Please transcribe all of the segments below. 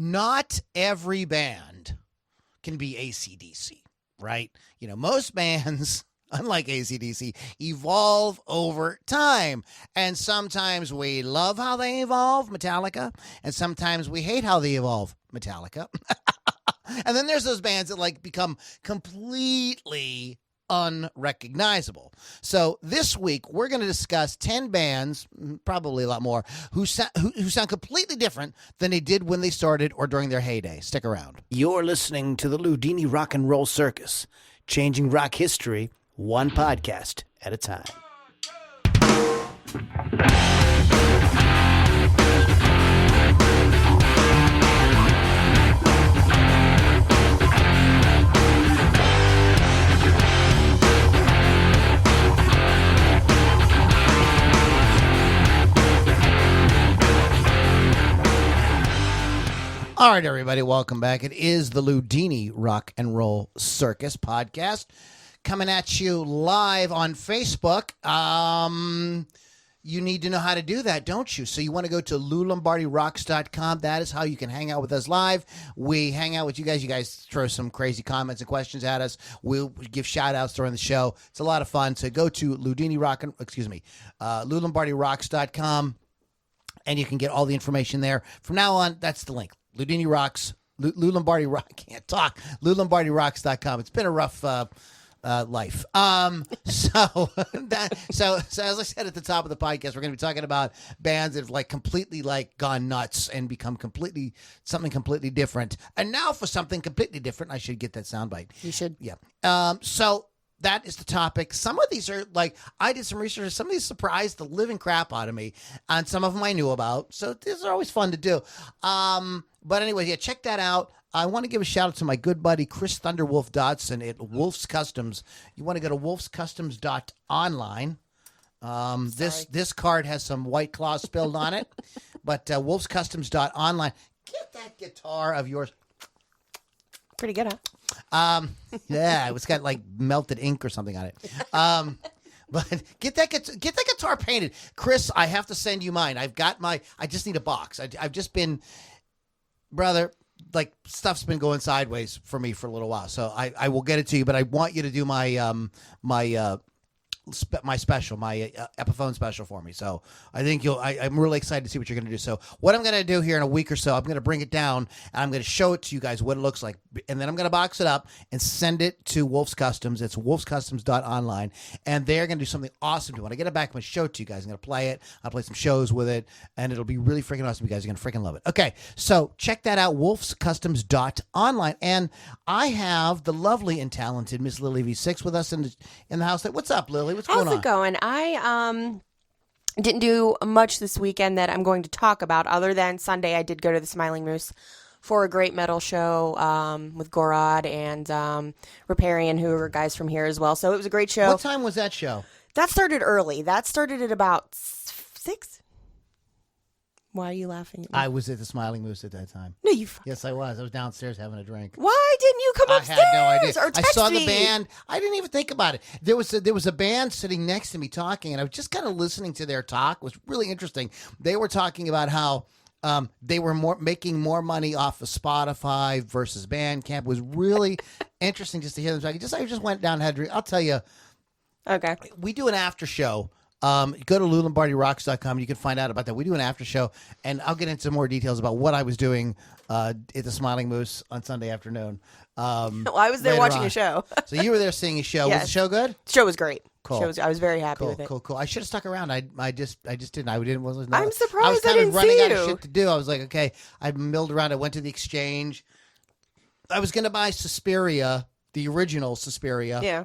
not every band can be AC/DC, right? You know, most bands, unlike AC/DC, evolve over time. And sometimes we love how they evolve, Metallica, and sometimes we hate how they evolve, Metallica. And then there's those bands that like become completely unrecognizable. So this week we're going to discuss 10 bands, probably a lot more, who sound completely different than they did when they started or during their heyday. Stick around. You're listening to the Loudini Rock and Roll Circus, changing rock history one podcast at a time. All right, everybody, welcome back. It is the Loudini Rock and Roll Circus podcast coming at you live on Facebook. You need to know how to do that, don't you? So you want to go to LouLombardiRocks.com. That is how you can hang out with us live. We hang out with you guys. You guys throw some crazy comments and questions at us. We'll give shout-outs during the show. It's a lot of fun. So go to LouLombardiRocks.com, and you can get all the information there. From now on, that's the link. Loudini Rocks, Lou Lombardi Rock, I can't talk, LouLombardiRocks.com. It's been a rough life. So as I said at the top of the podcast, we're going to be talking about bands that have like completely like gone nuts and become something completely different. And now for something completely different, I should get that soundbite. You should. Yeah. So that is the topic. Some of these are like, I did some research. Some of these surprised the living crap out of me. And some of them I knew about. So these are always fun to do. But anyway, yeah, check that out. I want to give a shout out to my good buddy, Chris Thunderwolf Dodson at Wolf's Customs. You want to go to wolfscustoms.online. This card has some White Claw spilled on it. But wolfscustoms.online. Get that guitar of yours. Pretty good, huh? Yeah, it's got like melted ink or something on it. But get that guitar painted, Chris. I have to send you mine. I just need a box. I've just been, brother. Like stuff's been going sideways for me for a little while, so I will get it to you. But I want you to do my my special, my Epiphone special for me. So I think I'm really excited to see what you're going to do. So what I'm going to do here in a week or so, I'm going to bring it down and I'm going to show it to you guys what it looks like. And then I'm going to box it up and send it to Wolf's Customs. It's wolfscustoms.online. And they're going to do something awesome to it. When I get it back, I'm going to show it to you guys. I'm going to play it. I'll play some shows with it. And it'll be really freaking awesome. You guys are going to freaking love it. Okay. So check that out. wolfscustoms.online. And I have the lovely and talented Miss Lily V6 with us in the house. What's up, Lily? What's going on? How's it going? I didn't do much this weekend that I'm going to talk about, other than Sunday I did go to the Smiling Moose for a great metal show with Gorod and Riparian, who are guys from here as well. So it was a great show. What time was that show? That started early. That started at about 6. Why are you laughing at me? I was at the Smiling Moose at that time. No, you. Yes, I was. I was downstairs having a drink. Why didn't you come upstairs? I had no idea. Or text I saw me? the band. I didn't even think about it. There was a band sitting next to me talking, and I was just kind of listening to their talk. It was really interesting. They were talking about how they were making more money off of Spotify versus Bandcamp. It was really interesting just to hear them talking. I just went down and had a drink. I'll tell you. Okay. We do an after show. Go to LouLombardiRocks.com. You can find out about that. We do an after show, and I'll get into more details about what I was doing at the Smiling Moose on Sunday afternoon. Well, I was there watching a show. So you were there seeing a show. Yes. Was the show good? The show was great. Cool. I was very happy with it. Cool. I should have stuck around. I just didn't. I'm surprised I was kind I didn't of running see out you. of shit to do. I was like, okay. I milled around. I went to the Exchange. I was going to buy Suspiria, the original Suspiria. Yeah.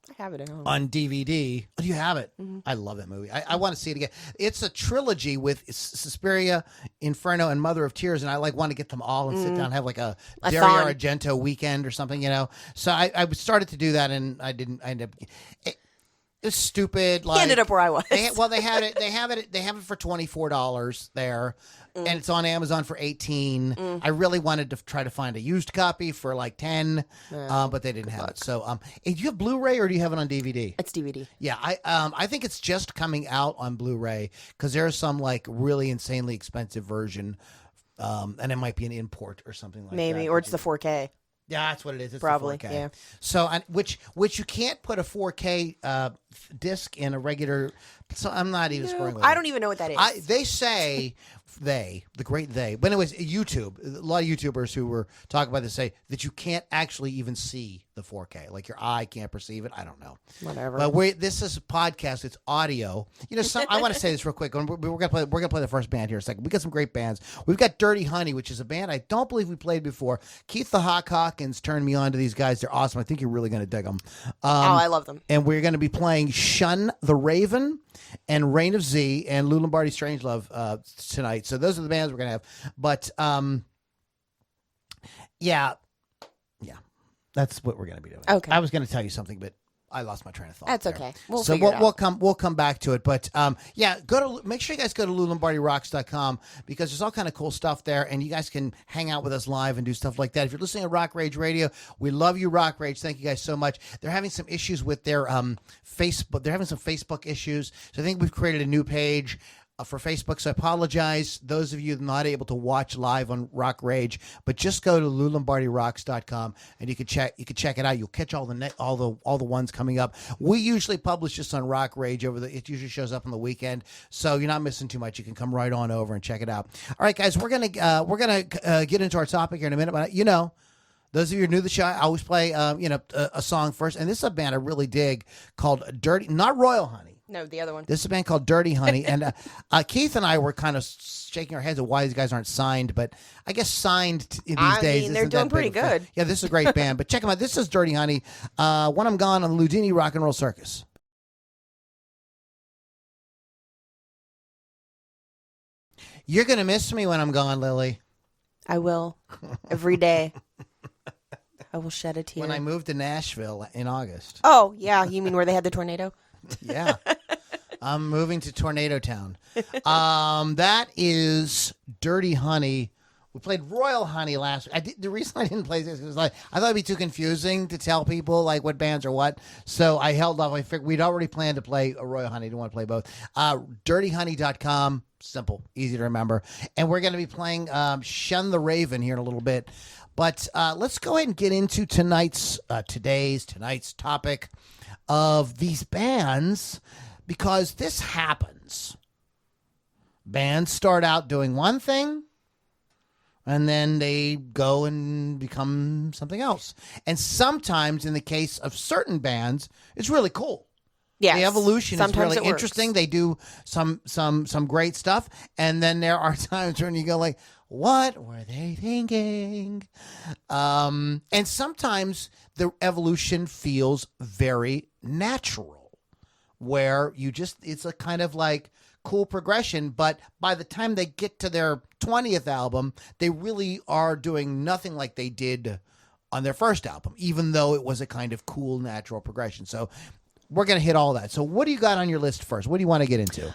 I have it at home. On DVD. Oh, do you have it? Mm-hmm. I love that movie. I want to see it again. It's a trilogy with Suspiria, Inferno, and Mother of Tears, and I want to get them all and sit down and have like a Dario Argento weekend or something, So I started to do that, and I didn't. I ended up. It was stupid. He ended up where I was. They have it for $24 there. And it's on Amazon for $18. I really wanted to try to find a used copy for like $10, but they didn't have it. So, do you have Blu-ray or do you have it on DVD? It's DVD. Yeah, I think it's just coming out on Blu-ray because there's some like really insanely expensive version And it might be an import or something like that. Maybe, or it's the 4K. Yeah, that's what it is. It's Probably, the 4K. yeah. So, which you can't put a 4K disc in a regular. So I'm not even scoring with I it. don't even know what that is. They say the great they. But anyways, YouTube. A lot of YouTubers who were talking about this say that you can't actually even see the 4K. Like your eye can't perceive it. I don't know. Whatever. But this is a podcast. It's audio. You know, I want to say this real quick. We're gonna play the first band here in a second. We got some great bands. We've got Dirty Honey, which is a band I don't believe we played before. Keith the Hawk Hawkins turned me on to these guys. They're awesome. I think you're really gonna dig them. I love them. And we're going to be playing Shun the Raven and Reign of Z and Lou Lombardi Strangelove tonight. So those are the bands we're going to have. But yeah, that's what we're going to be doing. Okay. I was going to tell you something, but I lost my train of thought. That's there. okay. So we'll come back to it. But make sure you guys go to LouLombardiRocks.com because there's all kind of cool stuff there, and you guys can hang out with us live and do stuff like that. If you're listening to Rock Rage Radio, we love you, Rock Rage. Thank you guys so much. They're having some issues with their Facebook. They're having some Facebook issues, so I think we've created a new page for Facebook, so I apologize those of you not able to watch live on Rock Rage, but just go to LouLombardiRocks.com and you can check it out. You'll catch all the ones coming up. We usually publish this on Rock Rage it usually shows up on the weekend, so you're not missing too much. You can come right on over and check it out. All right, guys, we're gonna get into our topic here in a minute, but those of you who are new to the show, I always play a song first, and this is a band I really dig called Dirty, not Royal Honey. No, the other one. This is a band called Dirty Honey, and Keith and I were kind of shaking our heads at why these guys aren't signed, but I guess signed these days. They're doing pretty good. Yeah, this is a great band, but check them out. This is Dirty Honey. When I'm Gone on the Loudini Rock and Roll Circus. You're going to miss me when I'm gone, Lily. I will. Every day. I will shed a tear. When I moved to Nashville in August. Oh, yeah. You mean where they had the tornado? Yeah. I'm moving to Tornado Town. That is Dirty Honey. We played Royal Honey last week. The reason I didn't play this is I thought it'd be too confusing to tell people like what bands are what. So I held off. I figured we'd already planned to play a Royal Honey. Didn't want to play both. DirtyHoney.com. Simple, easy to remember. And we're going to be playing Shun the Raven here in a little bit. But let's go ahead and get into tonight's topic of these bands, because this happens. Bands start out doing one thing, and then they go and become something else. And sometimes, in the case of certain bands, it's really cool. Yes. The evolution Sometimes is really interesting. They do some great stuff, and then there are times when you go like, what were they thinking? And sometimes the evolution feels very natural, where it's a kind of like cool progression, but by the time they get to their 20th album, they really are doing nothing like they did on their first album, even though it was a kind of cool, natural progression. So we're going to hit all that. So what do you got on your list first? What do you want to get into?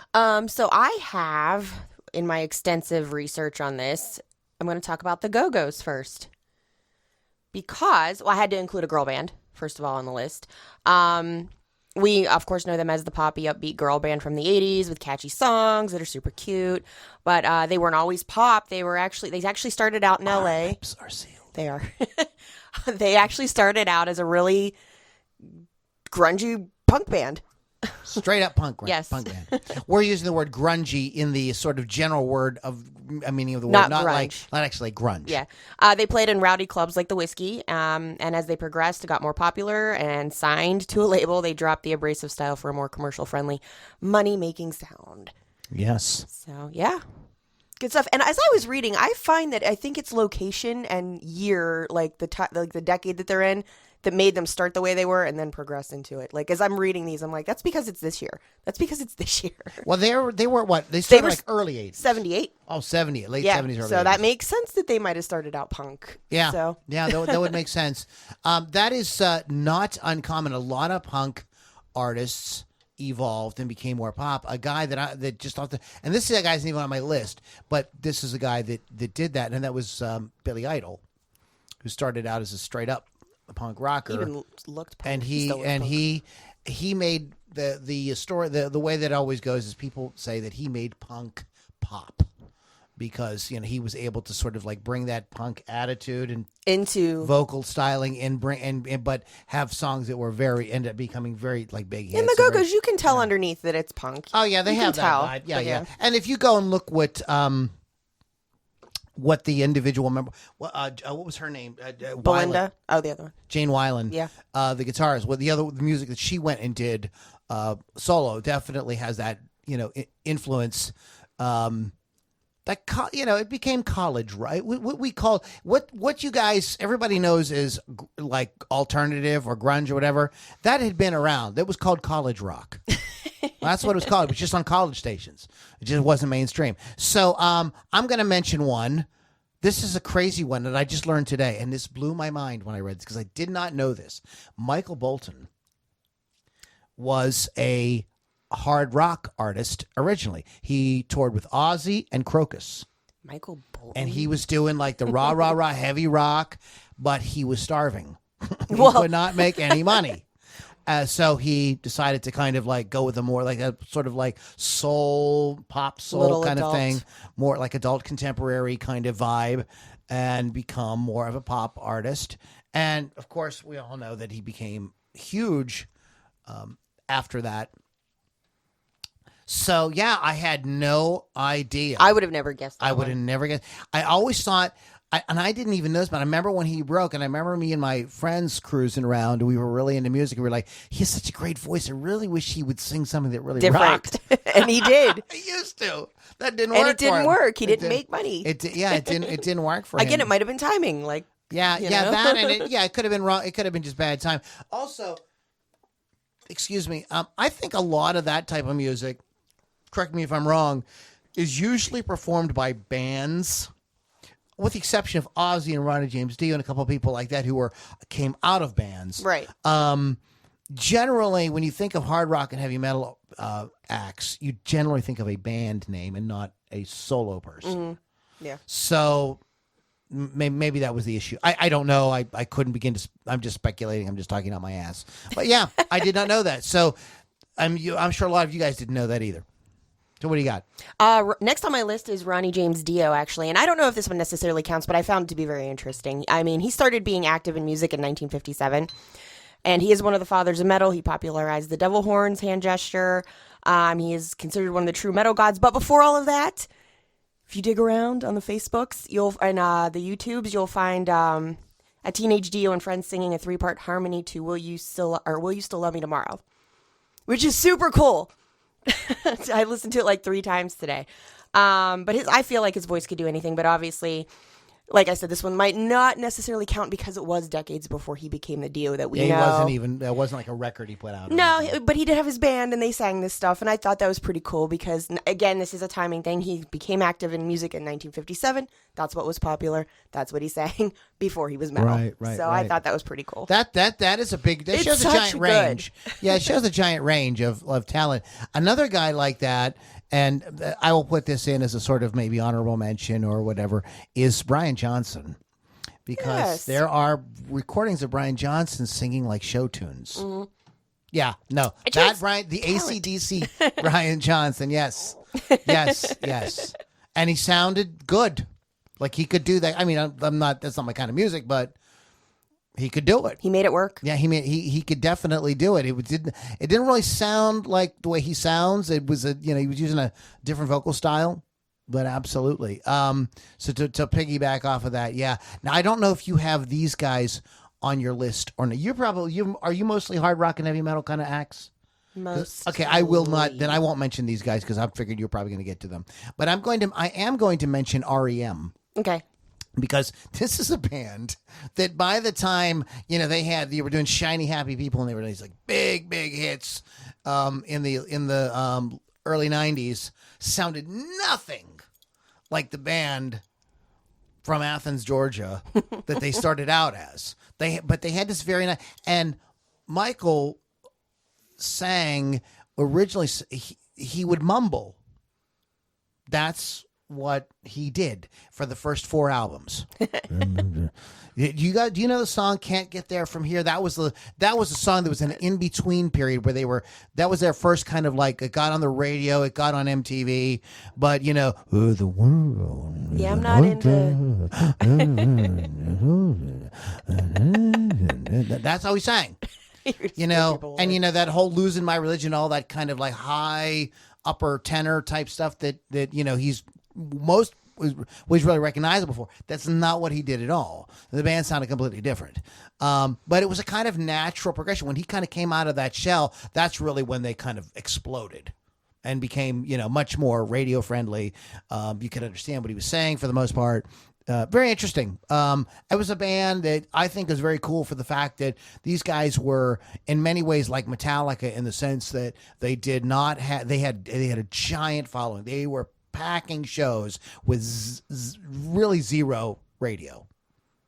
So I have, in my extensive research on this, I'm going to talk about the Go-Go's first. Because, I had to include a girl band, first of all, on the list. We, of course, know them as the poppy, upbeat girl band from the 80s with catchy songs that are super cute. But they weren't always pop. They actually started out in L.A. Our lips are sealed. They are. They actually started out as a really grungy punk band. Straight up punk, right? Yes. Punk band. We're using the word grungy in the sort of general word of meaning of the word, Not not grunge. not actually grunge. Yeah. They played in rowdy clubs like the Whiskey, and as they progressed, it got more popular and signed to a label. They dropped the abrasive style for a more commercial-friendly, money-making sound. Yes. So, yeah. Good stuff. And as I was reading, I find that I think it's location and year, like the decade that they're in, that made them start the way they were and then progress into it. Like, as I'm reading these, I'm like, that's because it's this year. That's because it's this year. Well, they were what? They started like early 80s. 78. Oh, 70, late Yeah. 70s, early So 80s. that makes sense that they might have started out punk. Yeah. So. Yeah, that would make sense. That is not uncommon. A lot of punk artists evolved and became more pop. A guy that just thought and this is a guy's not even on my list, but this is a guy that did that, and that was Billy Idol, who started out as a straight up punk rocker. Even looked punk. And he made the story, the way that it always goes is people say that he made punk pop. because he was able to sort of like bring that punk attitude and into vocal styling and but have songs that were ended up becoming very like big hits. in the Go-Go's. You can tell underneath that it's punk. Oh yeah, they you have can that tell, vibe. Yeah. And if you go and look what the individual member, what was her name? Belinda. Oh, the other one. Jane Weiland. Yeah. The guitarist. Well, the music that she went and did solo definitely has that influence. It became college, right? What we call what you guys, everybody knows is like alternative or grunge or whatever. That had been around. That was called college rock. That's what it was called. It was just on college stations. It just wasn't mainstream. So I'm going to mention one. This is a crazy one that I just learned today, and this blew my mind when I read this because I did not know this. Michael Bolton was a hard rock artist originally. He toured with Ozzy and Krokus. Michael Bolton. And he was doing like the rah heavy rock, but he was starving. He could not make any money. So he decided to kind of like go with a more like a sort of like pop soul Little kind adult. of thing, more like adult contemporary kind of vibe, and become more of a pop artist. And of course, we all know that he became huge after that. So yeah, I had no idea. I would have never guessed that. I would have never guessed. I always thought, and I didn't even know this, but I remember when he broke, and I remember me and my friends cruising around, and we were really into music, and we were like, he has such a great voice. I really wish he would sing something that really rocked. And he did. He used to. That didn't work. And it didn't for him. work. He didn't make money. It didn't work for him. Again, it might have been timing. Like that, and it could have been wrong. It could have been just bad time. Also, excuse me. I think a lot of that type of music, correct me if I'm wrong, is usually performed by bands, with the exception of Ozzy and Ronnie James Dio and a couple of people like that who came out of bands. Right. Generally, when you think of hard rock and heavy metal acts, you generally think of a band name and not a solo person. Mm-hmm. Yeah. So maybe that was the issue. I don't know. I couldn't begin to. I'm just speculating. I'm just talking out my ass. But yeah, I did not know that. So I'm sure a lot of you guys didn't know that either. So what do you got? Next on my list is Ronnie James Dio, actually. And I don't know if this one necessarily counts, but I found it to be very interesting. I mean, he started being active in music in 1957. And he is one of the fathers of metal. He popularized the devil horns, hand gesture. He is considered one of the true metal gods. But before all of that, if you dig around on the Facebooks and the YouTubes, you'll find a teenage Dio and friends singing a 3-part harmony to Will You Still Love Me Tomorrow? Which is super cool. I listened to it like 3 times today. But I feel like his voice could do anything. But obviously, like I said, this one might not necessarily count because it was decades before he became the Dio that we know. It wasn't like a record he put out. No, but he did have his band and they sang this stuff. And I thought that was pretty cool because, again, this is a timing thing. He became active in music in 1957. That's what was popular. That's what he sang before he was metal. Right. So I thought that was pretty cool. That is a big. That shows a giant range. Yeah, it shows a giant range of talent. Another guy like that, and I will put this in as a sort of maybe honorable mention or whatever, is Brian Johnson. Because there are recordings of Brian Johnson singing like show tunes. Mm-hmm. Yeah, no. That Brian, the AC/DC Brian Johnson, yes. And he sounded good. Like he could do that. I mean, that's not my kind of music, but he could do it. He made it work. Yeah, he could definitely do it. It didn't really sound like the way he sounds. It was he was using a different vocal style, but absolutely. So to piggyback off of that, yeah. Now I don't know if you have these guys on your list or not. Are you mostly hard rock and heavy metal kind of acts? Most. Okay, I will not. Then I won't mention these guys because I figured you're probably going to get to them. But I am going to mention R.E.M. Okay. Because this is a band that by the time, they were doing Shiny Happy People and they were these like big hits in the early 90s, sounded nothing like the band from Athens, Georgia that they started out as. But they had this very nice, and Michael sang originally, he would mumble. That's what he did for the first 4 albums. Do you know the song "Can't Get There From Here"? That was a song that was an in between period where that was their first kind of like, it got on the radio, it got on MTV, but the world. Yeah, I'm not into. That's how he sang. And that whole "Losing My Religion," all that kind of like high upper tenor type stuff that he's was really recognizable for. That's not what he did at all. The band sounded completely different. But it was a kind of natural progression. When he kind of came out of that shell, that's really when they kind of exploded and became, much more radio friendly. You could understand what he was saying for the most part. Very interesting. It was a band that I think is very cool for the fact that these guys were in many ways like Metallica in the sense that they did not have, they had a giant following. They were packing shows with really zero radio.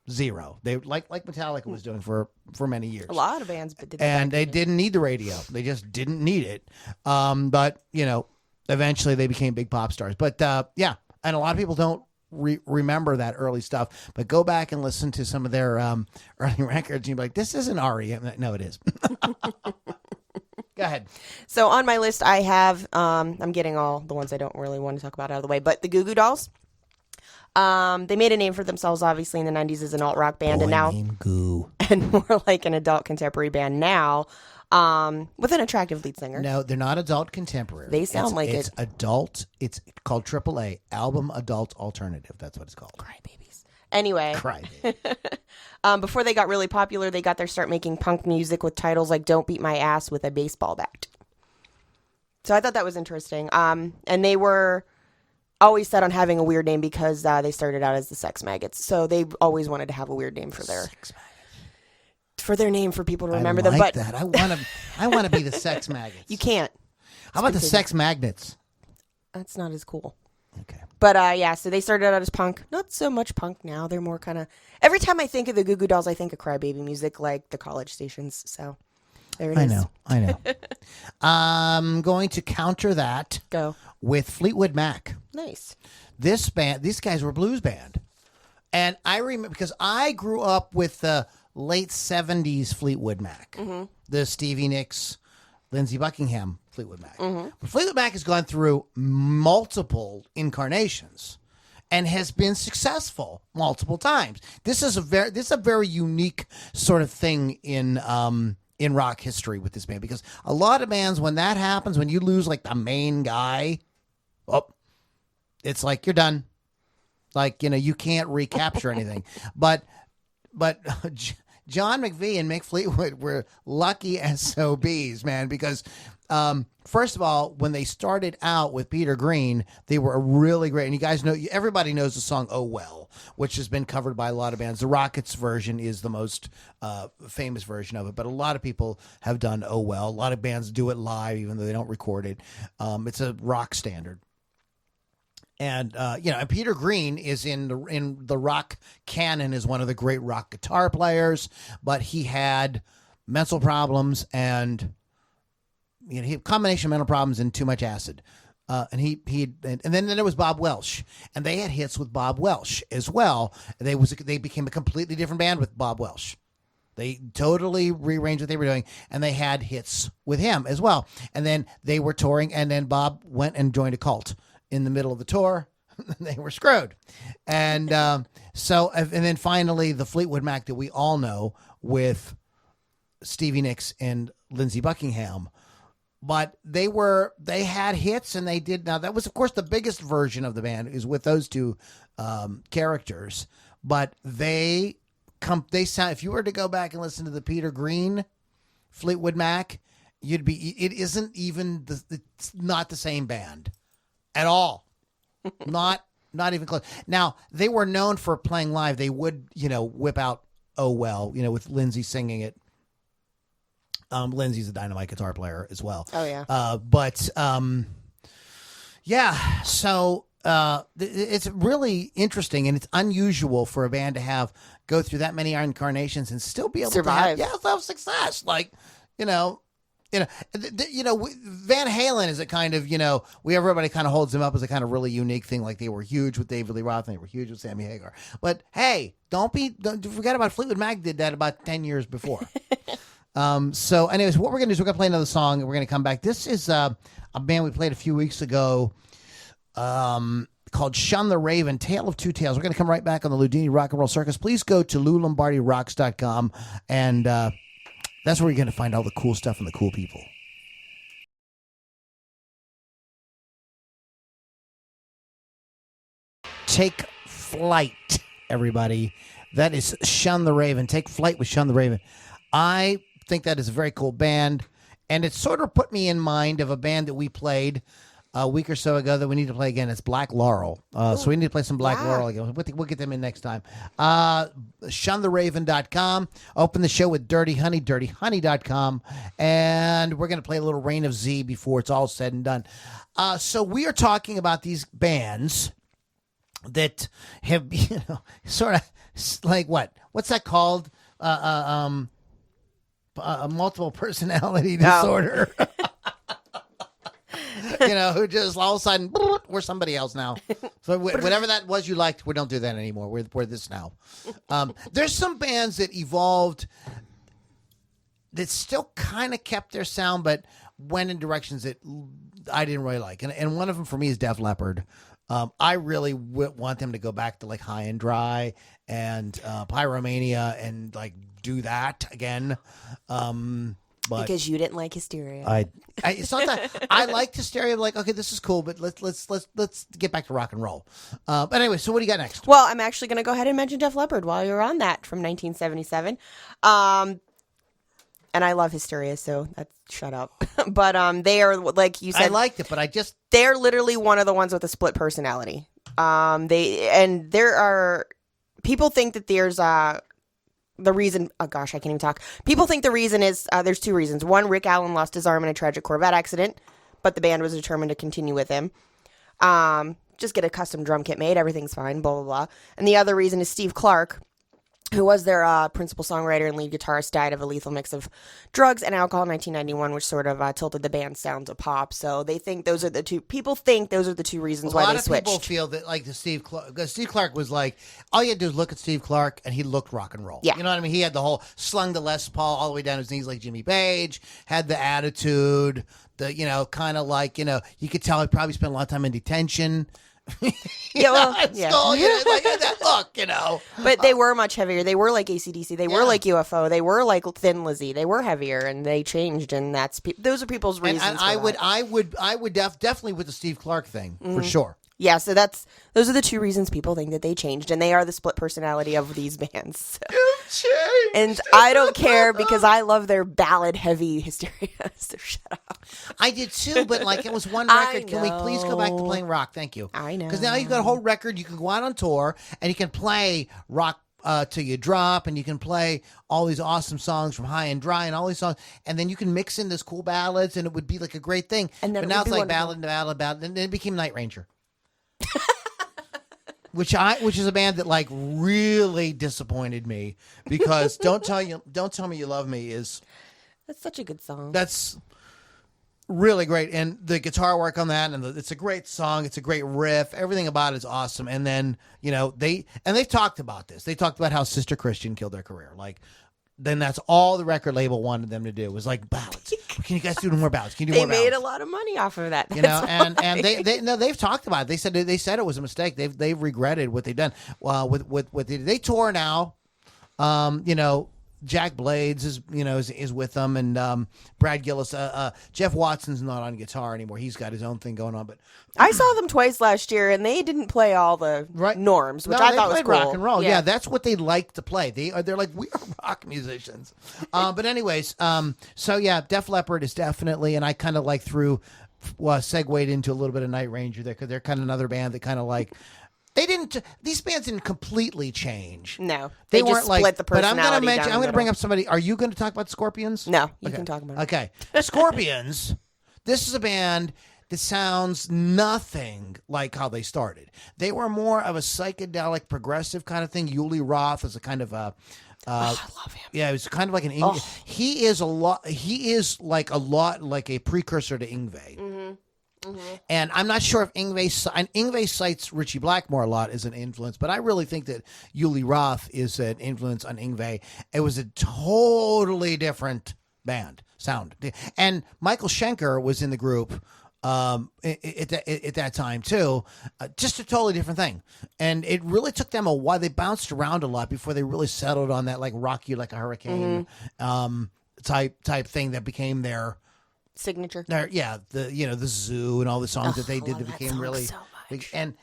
Zero. They like Metallica was doing for many years. A lot of bands did that. And they didn't need the radio. They just didn't need it. But, eventually they became big pop stars. But, yeah, and a lot of people don't remember that early stuff, but go back and listen to some of their early records and you'll be like, this isn't R.E.M. No, it is. Go ahead. So on my list I have, I'm getting all the ones I don't really want to talk about out of the way, but the Goo Goo Dolls. They made a name for themselves obviously in the 90s as an alt rock band, and now Goo. And more like an adult contemporary band now, with an attractive lead singer. No, they're not adult contemporary. They sound like it's adult. It's called AAA, Album Adult Alternative. That's what it's called. Crybabies. Anyway. Crybaby. Before they got really popular, they got their start making punk music with titles like "Don't Beat My Ass with a Baseball Bat." So I thought that was interesting. And they were always set on having a weird name because they started out as the Sex Maggots. So they always wanted to have a weird name for their name for people to remember them. But that. I want to be the Sex Maggots. You can't. How about the Sex Magnets? That's not as cool. Okay. But yeah, so they started out as punk. Not so much punk now. They're more kind of. Every time I think of the Goo Goo Dolls, I think of Crybaby music, like the college stations. So there it is. I know. I'm going to counter that. Go. With Fleetwood Mac. Nice. This band, these guys were a blues band. And I remember, because I grew up with the late 70s Fleetwood Mac. Mm-hmm. The Stevie Nicks, Lindsey Buckingham Fleetwood Mac. Mm-hmm. But Fleetwood Mac has gone through multiple incarnations and has been successful multiple times. This is a very unique sort of thing in rock history with this band, because a lot of bands, when that happens, when you lose like the main guy, it's like you're done. Like, you can't recapture anything. But John McVie and Mick Fleetwood were lucky SOBs, man, because first of all, when they started out with Peter Green, they were really great. And you guys know, everybody knows the song "Oh Well," which has been covered by a lot of bands. The Rockets version is the most famous version of it, but a lot of people have done "Oh Well." A lot of bands do it live, even though they don't record it. It's a rock standard. And and Peter Green is in the rock canon as one of the great rock guitar players, but he had mental problems and he had a combination of mental problems and too much acid. And then there was Bob Welsh, and they had hits with Bob Welsh as well. They became a completely different band with Bob Welsh. They totally rearranged what they were doing, and they had hits with him as well. And then they were touring, and then Bob went and joined a cult in the middle of the tour. They were screwed. And and then finally the Fleetwood Mac that we all know with Stevie Nicks and Lindsey Buckingham. But they had hits, and they did. Now that was, of course, the biggest version of the band is with those two characters. But they sound. If you were to go back and listen to the Peter Green Fleetwood Mac, it isn't even it's not the same band at all. Not even close. Now, they were known for playing live. They would, whip out "Oh Well," with Lindsey singing it. Lindsey's a dynamite guitar player as well. Oh, yeah. Yeah, so it's really interesting, and it's unusual for a band to go through that many incarnations and still be able survive. to have success. Like, Van Halen is a kind of, everybody kind of holds them up as a kind of really unique thing. Like they were huge with David Lee Roth and they were huge with Sammy Hagar. But hey, don't forget about Fleetwood Mac did that about 10 years before. So anyways, what we're going to do is we're going to play another song and we're going to come back. This is a band we played a few weeks ago called Shun the Raven, Tale of Two Tales. We're going to come right back on the Loudini Rock and Roll Circus. Please go to LouLombardiRocks.com and that's where you're going to find all the cool stuff and the cool people. Take flight, everybody. That is Shun the Raven. Take flight with Shun the Raven. I think that is a very cool band, and it sort of put me in mind of a band that we played a week or so ago that we need to play again. It's Black Laurel. So we need to play some Black Laurel again. We'll get them in next time. ShunTheRaven.com. Open the show with Dirty Honey, DirtyHoney.com. And we're going to play a little Reign of Z before it's all said and done. So we are talking about these bands that have, sort of like what? What's that called? Multiple personality disorder. Who just all of a sudden, we're somebody else now. So whatever that was you liked, we don't do that anymore. We're this now. There's some bands that evolved that still kind of kept their sound, but went in directions that I didn't really like. And one of them for me is Def Leppard. I really want them to go back to like High and Dry and Pyromania and like do that again. But because you didn't like Hysteria. It's not that I liked Hysteria. I'm like, okay, this is cool, but let's get back to rock and roll. But anyway, so what do you got next? Well, I'm actually going to go ahead and mention Def Leppard while you're on that from 1977. And I love Hysteria, so shut up. But they are, like you said, I liked it, but they're literally one of the ones with a split personality. There are people think that there's the reason, oh gosh, I can't even talk. People think the reason is, there's two reasons. One, Rick Allen lost his arm in a tragic Corvette accident, but the band was determined to continue with him. Just get a custom drum kit made, everything's fine, blah, blah, blah. And the other reason is Steve Clark, who was their principal songwriter and lead guitarist, died of a lethal mix of drugs and alcohol in 1991, which sort of tilted the band's sound to pop. So they think those are the two. People think those are the two reasons why they switched. A lot of people feel that, like, Steve Clark was like, all you had to do is look at Steve Clark, and he looked rock and roll. Yeah. You know what I mean? He had the whole slung the Les Paul all the way down his knees like Jimmy Page, had the attitude, kind of like, you could tell he probably spent a lot of time in detention. Yeah, well, yeah. Still, like that look, But they were much heavier. They were like AC/DC. They were like UFO. They were like Thin Lizzy. They were heavier, and they changed. And those are people's reasons. And I would definitely with the Steve Clark thing for sure. Yeah, so those are the two reasons people think that they changed, and they are the split personality of these bands. So. And I don't care because I love their ballad-heavy Hysteria. So shut up. I did too, but like it was one record. Can we please go back to playing rock? Thank you. I know. Because now you've got a whole record. You can go out on tour and you can play rock till you drop, and you can play all these awesome songs from High and Dry and all these songs, and then you can mix in this cool ballads, and it would be like a great thing. But now it's like ballad, and then it became Night Ranger. Which is a band that like really disappointed me because Don't Tell Me You Love Me is that's such a good song. That's really great, and the guitar work on that, and it's a great song. It's a great riff. Everything about it is awesome. And then they've talked about this. They talked about how Sister Christian killed their career. Like. Then that's all the record label wanted them to do was like ballads. Can you guys do more ballads? Can you do more ballads? They made a lot of money off of that. And they've talked about it. They said it was a mistake. They've regretted what they've done. They tour now. Jack Blades is with them, and Brad Gillis. Jeff Watson's not on guitar anymore. He's got his own thing going on. But I saw them twice last year, and they didn't play all the norms, which I thought was cool. Rock and roll. Yeah, that's what they like to play. They're like, we are rock musicians. But anyways, so yeah, Def Leppard is definitely, and I kind of like segued into a little bit of Night Ranger there because they're kind of another band that kind of like. These bands didn't completely change. No. They just split the personality. But I'm going to bring up somebody. Are you going to talk about Scorpions? No, you can talk about it. Okay. Scorpions, this is a band that sounds nothing like how they started. They were more of a psychedelic progressive kind of thing. Uli Roth is a kind of a I love him. Yeah, it was kind of like an Yngwie. He is a lot. He is like a lot like a precursor to Yngwie. And I'm not sure if Yngwie cites Ritchie Blackmore a lot as an influence, but I really think that Uli Roth is an influence on Yngwie. It was a totally different band sound, and Michael Schenker was in the group at that time too. Just a totally different thing, and it really took them a while. They bounced around a lot before they really settled on that like "Rock You Like a Hurricane" type thing that became their signature. The Zoo and all the songs that they did that became really so big. And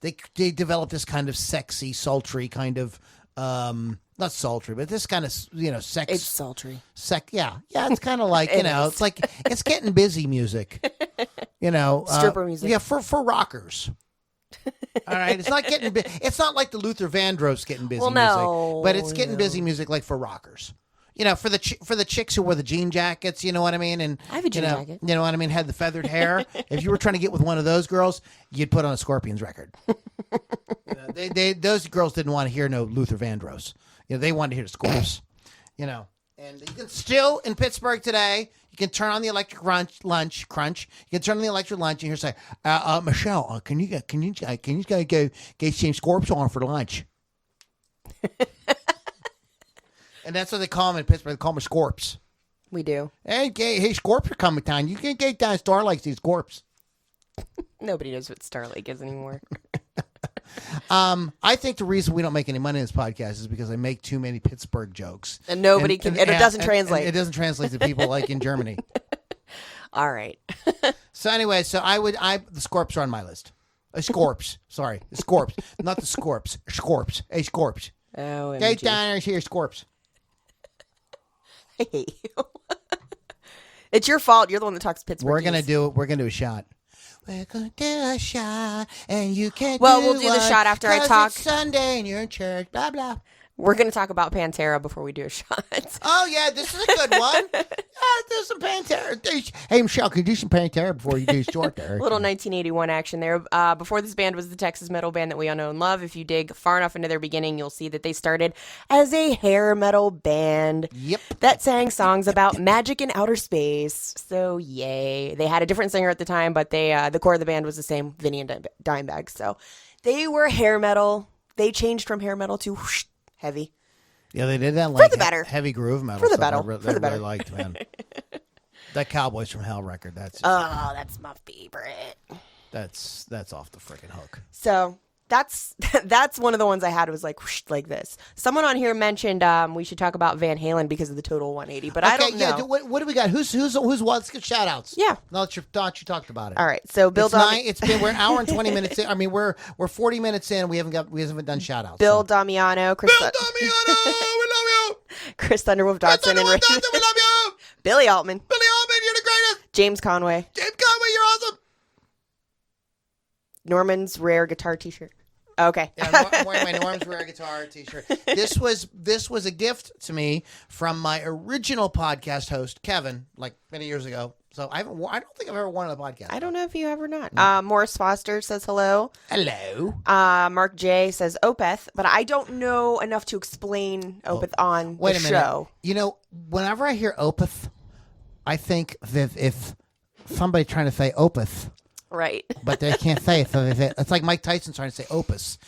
they developed this kind of sexy, sultry kind of not sultry, but this kind of sex. It's sultry. Yeah, it's kind of like it's like it's getting busy music. Stripper music. Yeah, for rockers. All right, it's not getting. It's not like the Luther Vandross getting busy music, but it's getting busy music like for rockers. For the chicks who wore the jean jackets, you know what I mean? And I have a jean jacket. You know what I mean? Had the feathered hair. If you were trying to get with one of those girls, you'd put on a Scorpions record. Those girls didn't want to hear no Luther Vandross. They wanted to hear the Scorps. And you can still in Pittsburgh today. You can turn on the electric lunch crunch. You can turn on the electric lunch and you're say, Michelle, can you guys go get some Scorps on for lunch? And that's what they call them in Pittsburgh. They call them Scorps. We do. Hey, Scorps are coming down. You can get down Starlight these Scorps. Nobody knows what Star Lake is anymore. I think the reason we don't make any money in this podcast is because I make too many Pittsburgh jokes. And nobody can, and it doesn't translate. It doesn't translate to people like in Germany. All right. So anyway, the Scorps are on my list. Scorps. Sorry. The Scorps. Not the Scorps. Scorps. Hey, Scorps. Oh, get down there and hear Scorps. I hate you. It's your fault. You're the one that talks Pittsburgh. We're gonna do a shot. We're gonna do a shot, and you can't. We'll do the shot after I talk. It's Sunday, and you're in church. Blah blah. We're going to talk about Pantera before we do a shot. Oh, yeah, this is a good one. Do some Pantera. Hey, Michelle, can you do some Pantera before you do short there? Little 1981 action there. Before this band was the Texas metal band that we all know and love. If you dig far enough into their beginning, you'll see that they started as a hair metal band. Yep. That sang songs about magic in outer space. So, yay. They had a different singer at the time, but the core of the band was the same, Vinny and Dimebag. So, they were hair metal. They changed from hair metal to whoosh, heavy. Yeah, they did that like for the better. Heavy groove metal. For the stuff. better. I really liked, man. That Cowboys from Hell record. That's that's my favorite. That's off the freaking hook. So that's one of the ones I had was like whoosh, like this. Someone on here mentioned we should talk about Van Halen because of the total 180, but I don't know. Yeah, what do we got? Who's what? Let's get shout outs. Yeah. Now that you talked about it. All right. So Bill we're an hour and 20 minutes in. I mean, we're 40 minutes in. We haven't done shout outs. Bill Damiano, we love you. Chris Thunderwolf Dodson, and Richard. We love you. Billy Altman, you're the greatest. James Conway, you're awesome. Norman's rare guitar T-shirt. Okay. Yeah, I'm wearing my Norm's Rare Guitar T-shirt. This was a gift to me from my original podcast host, Kevin, like many years ago. So I don't think I've ever worn on the podcast. I don't know if you have or not. No. Morris Foster says hello. Hello. Mark J says Opeth, but I don't know enough to explain Opeth on the show. You know, whenever I hear Opeth, I think that if somebody trying to say Opeth. Right. But they can't say it, so they say, it's like Mike Tyson trying to say Opeth.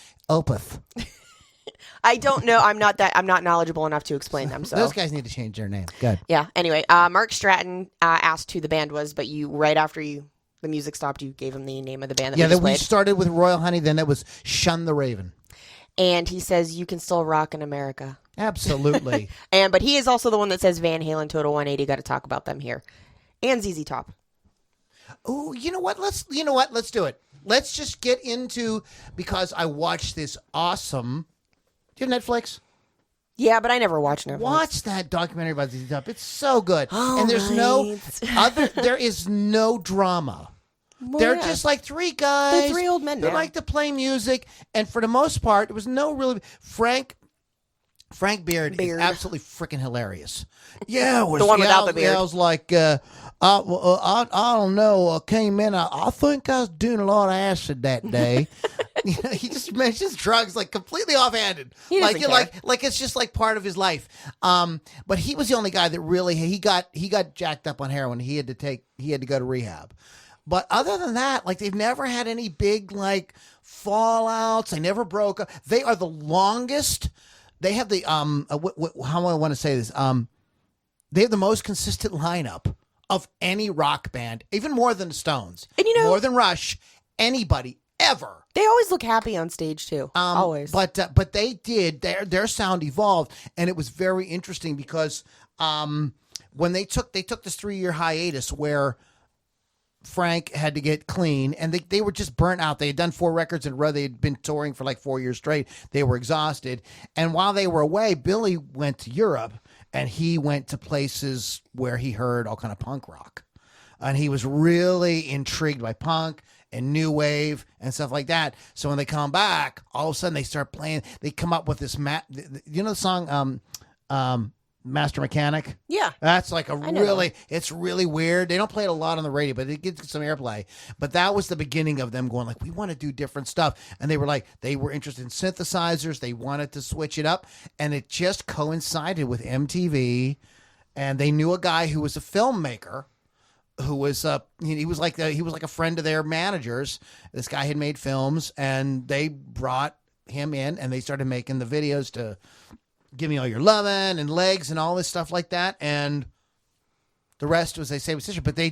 I don't know. I'm not knowledgeable enough to explain them. So those guys need to change their name. Good. Yeah. Anyway, Mark Stratton asked who the band was, but you right after the music stopped, you gave him the name of the band. We started with Royal Honey. Then it was Shun the Raven. And he says you can still rock in America. Absolutely. But he is also the one that says Van Halen Total 180. Got to talk about them here, and ZZ Top. Oh, you know what? Let's do it. Let's just get into, because I watched this awesome. Do you have Netflix? Yeah, but I never watched Netflix. Watch that documentary about ZZ Top. It's so good. Oh, and there's there is no drama. Well, they're just like three guys. They're three old men now. They like to play music, and for the most part, there was no really Frank Beard is absolutely freaking hilarious. Yeah, the one without the beard. I was like, I don't know. Came in. I think I was doing a lot of acid that day, You know, he just mentions drugs like completely offhanded. He doesn't care. Like it's just like part of his life. But he was the only guy that really he got jacked up on heroin. He had to go to rehab. But other than that, like they've never had any big like fallouts. They never broke up. They are the longest. They have the how I want to say this. They have the most consistent lineup of any rock band, even more than the Stones, and more than Rush, anybody ever. They always look happy on stage too. Always. But they did their sound evolved, and it was very interesting because when they took this 3-year hiatus where Frank had to get clean, and they were just burnt out. They had done 4 records in a row. They had been touring for like 4 years straight. They were exhausted. And while they were away, Billy went to Europe, and he went to places where he heard all kind of punk rock. And he was really intrigued by punk and new wave and stuff like that. So when they come back, all of a sudden they start playing. They come up with this, you know the song Master Mechanic? Yeah. That's like it's really weird. They don't play it a lot on the radio, but it gets some airplay. But that was the beginning of them going like, we want to do different stuff. And they were interested in synthesizers. They wanted to switch it up. And it just coincided with MTV. And they knew a guy who was a filmmaker who was he was like a friend of their managers. This guy had made films, and they brought him in, and they started making the videos to Give Me All Your Lovin' and Legs and all this stuff like that. And the rest was, they say, was history. But they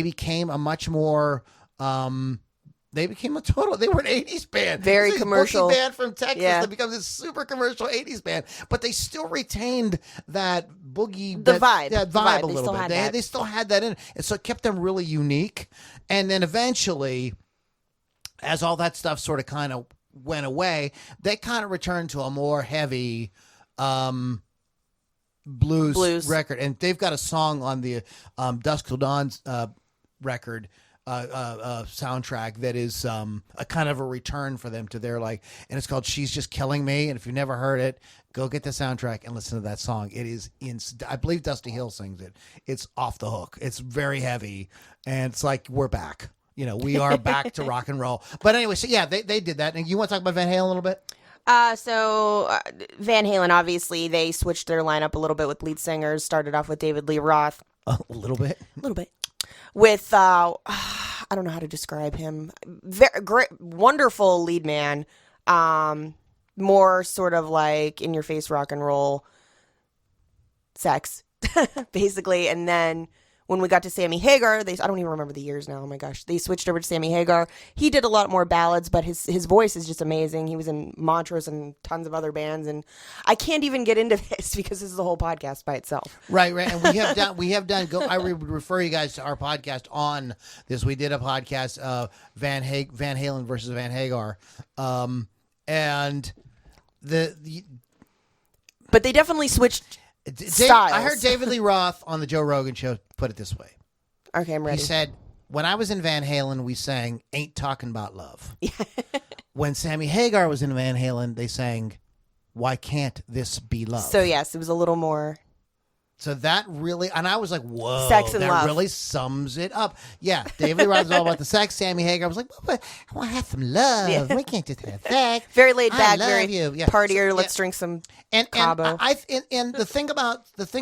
became a much more, they were an 80s band. Very commercial. Boogie band from Texas. Yeah. They become this super commercial 80s band. But they still retained that boogie. Vibe. That vibe a They little still bit. had They still had that in it. And so it kept them really unique. And then eventually, as all that stuff sort of kind of went away, they kind of returned to a more heavy blues record. And they've got a song on the Dusk Till Dawn record soundtrack that is a kind of a return for them to their and it's called She's Just Killing Me. And if you've never heard it, go get the soundtrack and listen to that song. It is I believe Dusty Hill sings it. It's off the hook. It's very heavy, and it's like we're back. You know, we are back to rock and roll. But anyway, so yeah, they did that. And you want to talk about Van Halen a little bit? Van Halen, obviously, they switched their lineup a little bit with lead singers. Started off with David Lee Roth. A little bit. With, I don't know how to describe him. Very great, wonderful lead man. More sort of like in-your-face rock and roll sex, basically. And then when we got to Sammy Hagar, I don't even remember the years now. Oh my gosh. They switched over to Sammy Hagar. He did a lot more ballads, but his voice is just amazing. He was in Montrose and tons of other bands, and I can't even get into this because this is a whole podcast by itself. Right. And we have done I would refer you guys to our podcast on this. We did a podcast Van Halen versus Van Hagar. And but they definitely switched styles. I heard David Lee Roth on the Joe Rogan show put it this way. Okay, I'm ready. He said, when I was in Van Halen, we sang Ain't Talking About Love. When Sammy Hagar was in Van Halen, they sang Why Can't This Be Love? So yes, it was a little more. So that really, and I was like, whoa, sex and that love. really sums it up. Yeah, David Lee Roth is all about the sex. Sammy Hagar was like, but I want to have some love. Yeah. We can't just have sex. Very laid back, very partier. So, Let's drink some and Cabo. And the thing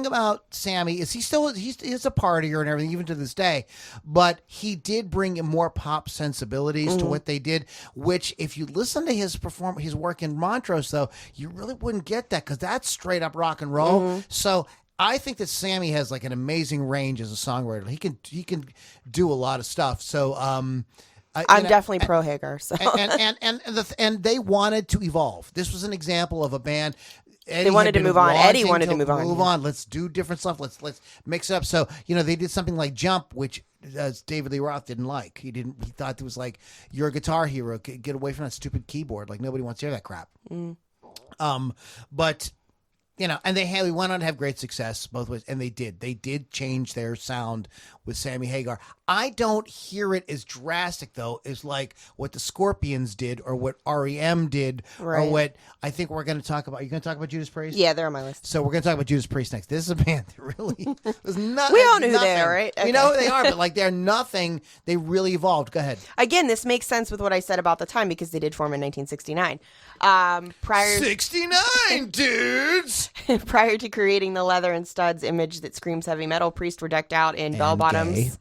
about Sammy is he's a partier and everything, even to this day. But he did bring in more pop sensibilities to what they did. Which, if you listen to his work in Montrose, though, you really wouldn't get that because that's straight up rock and roll. So I think that Sammy has like an amazing range as a songwriter. He can do a lot of stuff. So I'm definitely pro Hagar. So and they wanted to evolve. This was an example of a band. They wanted to move on. Eddie wanted to move on. Move on. Let's do different stuff. Let's mix it up. So they did something like Jump, which David Lee Roth didn't like. He thought it was like, you're a guitar hero. Get away from that stupid keyboard. Like nobody wants to hear that crap. But and we went on to have great success both ways, and they did change their sound with Sammy Hagar. I don't hear it as drastic though as like what the Scorpions did or what R.E.M. did or what I think we're going to talk about. Are you going to talk about Judas Priest? Yeah, they're on my list. So we're going to talk about Judas Priest next. This is a band that really was not. We all know who they are, right? We know who they are, but like they're nothing. They really evolved. Go ahead. Again, this makes sense with what I said about the time because they did form in 1969. 69 dudes. Prior to creating the leather and studs image that screams heavy metal, Priest were decked out in bell bottoms.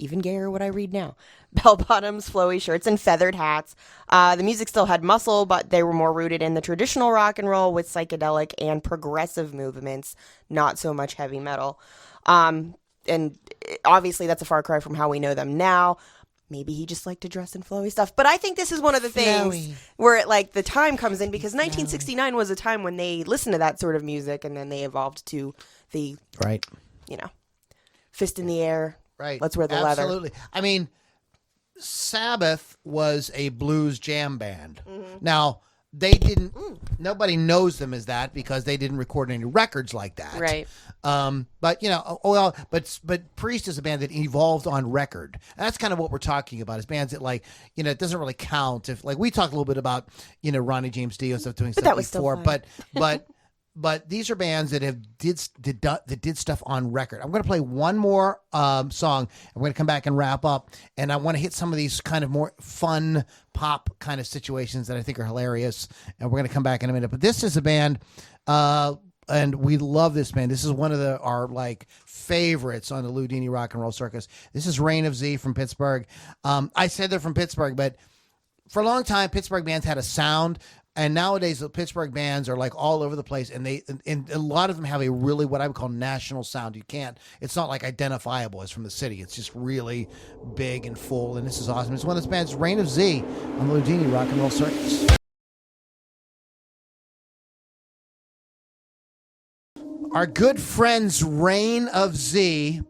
Even gayer what I read now. Bell bottoms, flowy shirts, and feathered hats. The music still had muscle, but they were more rooted in the traditional rock and roll with psychedelic and progressive movements, not so much heavy metal. And obviously that's a far cry from how we know them now. Maybe he just liked to dress in flowy stuff. But I think this is one of the things where the time comes in because 1969 was a time when they listened to that sort of music and then they evolved to the, fist in the air. Right. Let's wear the leather. Absolutely. I mean, Sabbath was a blues jam band. Mm-hmm. Now, they didn't, nobody knows them as that because they didn't record any records like that. Right. But but Priest is a band that evolved on record. And that's kind of what we're talking about is bands that it doesn't really count if we talked a little bit about, Ronnie James Dio and stuff doing stuff that was before, still fun. but these are bands that did stuff on record. I'm going to play one more song. I'm going to come back and wrap up, and I want to hit some of these kind of more fun pop kind of situations that I think are hilarious. And we're going to come back in a minute. But this is a band, and we love this band. This is one of our favorites on the Loudini Rock and Roll Circus. This is Reign of Z from Pittsburgh. I said they're from Pittsburgh, but for a long time, Pittsburgh bands had a sound. And nowadays, the Pittsburgh bands are all over the place, and a lot of them have a really what I would call national sound. It's not identifiable as from the city. It's just really big and full, and this is awesome. It's one of those bands, Reign of Z, on the Loudini Rock and Roll Circus. Our good friends, Reign of Z,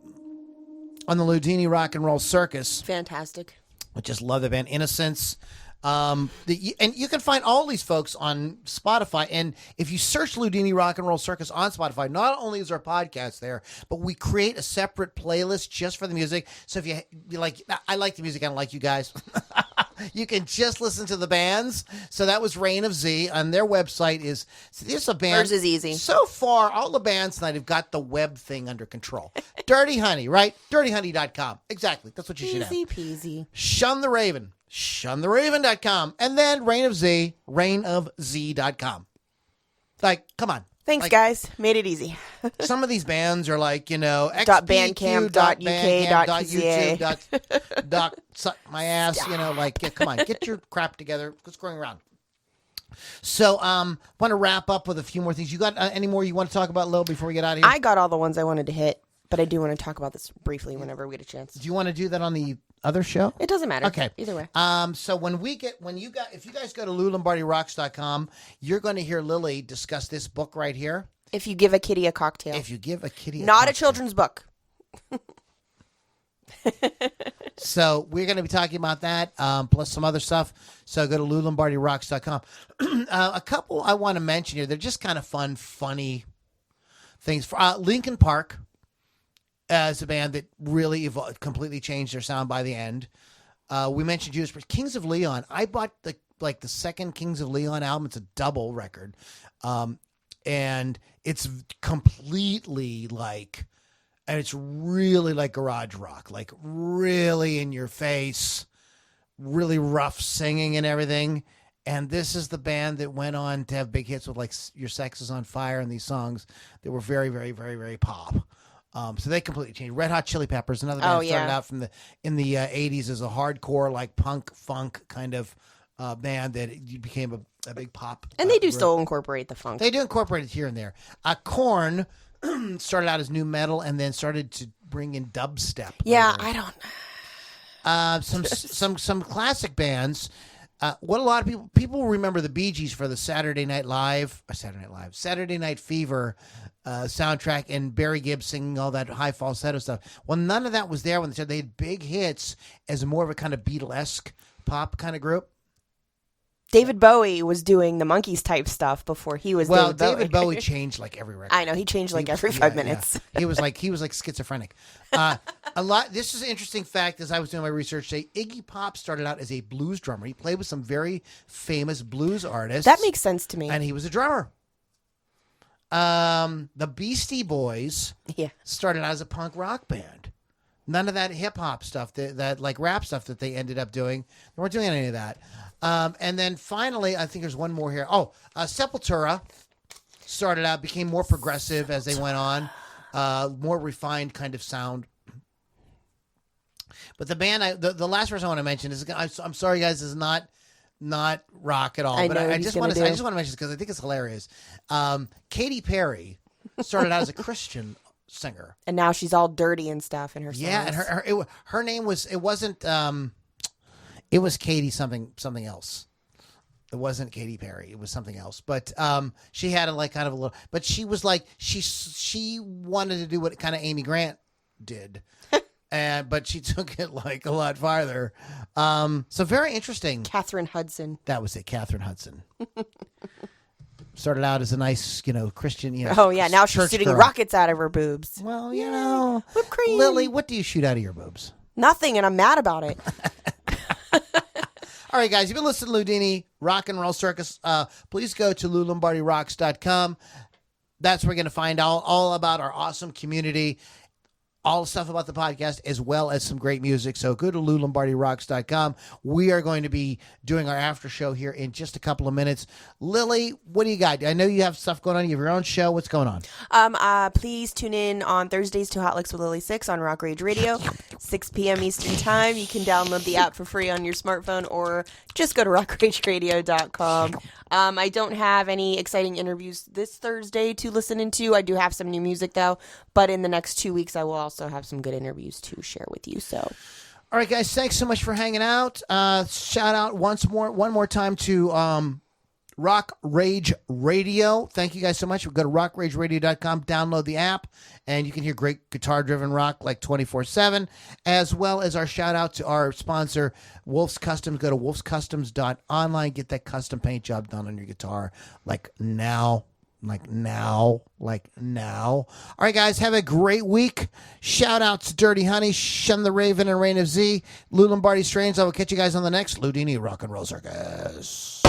on the Loudini Rock and Roll Circus. Fantastic. I just love the band. Innocence. And you can find all these folks on Spotify, and if you search Loudini Rock and Roll Circus on Spotify, not only is our podcast there, but we create a separate playlist just for the music. So if you I like the music, I don't like you guys. You can just listen to the bands. So that was Reign of Z, and their website is a band. Hers is easy. So far, all the bands tonight have got the web thing under control. Dirty Honey, right? DirtyHoney.com. Exactly. That's what you should have. Easy peasy. Shun the Raven. ShunTheRaven.com. And then Reign of Z, ReignofZ.com. Come on. Thanks, guys. Made it easy. Some of these bands are .bandcamp.uk.ca. suck my ass, come on, get your crap together. What's going around? So, want to wrap up with a few more things. You got any more you want to talk about, Lil, before we get out of here? I got all the ones I wanted to hit, but I do want to talk about this briefly whenever we get a chance. Do you want to do that on the other show? It doesn't matter. Okay. Either way. So if you guys go to LouLombardiRocks.com, you're going to hear Lily discuss this book right here. If you give a kitty a cocktail. If you give a kitty Not a children's book. So we're going to be talking about that, plus some other stuff. So go to LouLombardiRocks.com. A couple I want to mention here. They're just kind of fun, funny things. For Linkin Park. As a band that really completely changed their sound by the end. We mentioned Judas Priest. Kings of Leon. I bought the second Kings of Leon album. It's a double record. And it's completely and it's really garage rock, really in your face, really rough singing and everything. And this is the band that went on to have big hits with Your Sex Is on Fire and these songs that were very, very, very, very pop. So they completely changed. Red Hot Chili Peppers, another band started out in the 80s as a hardcore punk funk kind of band that became a big pop. And they do still incorporate the funk. They do incorporate it here and there. Korn started out as new metal and then started to bring in dubstep. Yeah, later. I don't. Some classic bands. What a lot of people remember the Bee Gees for the Saturday Night Fever soundtrack and Barry Gibb singing all that high falsetto stuff. Well, none of that was there when they had big hits as more of a kind of beatle-esque pop kind of group. David Bowie was doing the Monkees type stuff before he was David Bowie. David Bowie changed like every record. I know, he changed like every 5 minutes. Yeah. He was like schizophrenic. This is an interesting fact as I was doing my research today. Iggy Pop started out as a blues drummer. He played with some very famous blues artists. That makes sense to me. And he was a drummer. The Beastie Boys started out as a punk rock band. None of that hip hop stuff, that like rap stuff that they ended up doing. They weren't doing any of that. And then finally, I think there's one more here. Sepultura started out, became more progressive as they went on, more refined kind of sound. But the band, the last person I want to mention is, I'm sorry guys, is not rock at all. I just want to mention this because I think it's hilarious. Katy Perry started out as a Christian singer, and now she's all dirty and stuff in her songs. Yeah, and her name was, it was Katy something else. It wasn't Katy Perry. It was something else. But she had but she was like, she wanted to do what kind of Amy Grant did. But she took it like a lot farther. So very interesting. Catherine Hudson. That was it, Catherine Hudson. Started out as a nice, Christian, Oh, yeah. Now she's shooting rockets out of her boobs. Well, whipped cream. Lily, what do you shoot out of your boobs? Nothing, and I'm mad about it. All right, guys, you've been listening to Loudini, Rock and Roll Circus. Please go to LouLombardiRocks.com. That's where we're going to find all about our awesome community, all the stuff about the podcast, as well as some great music. So go to LouLombardiRocks.com. We are going to be doing our after show here in just a couple of minutes. Lily, what do you got? I know you have stuff going on. You have your own show. What's going on? Please tune in on Thursdays to Hot Licks with Lily 6 on Rock Rage Radio, 6 p.m. Eastern Time. You can download the app for free on your smartphone or just go to rockrageradio.com. I don't have any exciting interviews this Thursday to listen into. I do have some new music, though. But in the next 2 weeks, I will also have some good interviews to share with you. So, all right, guys, thanks so much for hanging out. Shout out one more time to Rock Rage Radio. Thank you guys so much. Go to rockrageradio.com, download the app, and you can hear great guitar-driven rock like 24/7, as well as our shout-out to our sponsor, Wolf's Customs. Go to wolfscustoms.online. Get that custom paint job done on your guitar like now. All right, guys, have a great week. Shout-out to Dirty Honey, Shun the Raven, and Reign of Z, Lou Lombardi Strains. I will catch you guys on the next Loudini Rock and Roll Circus.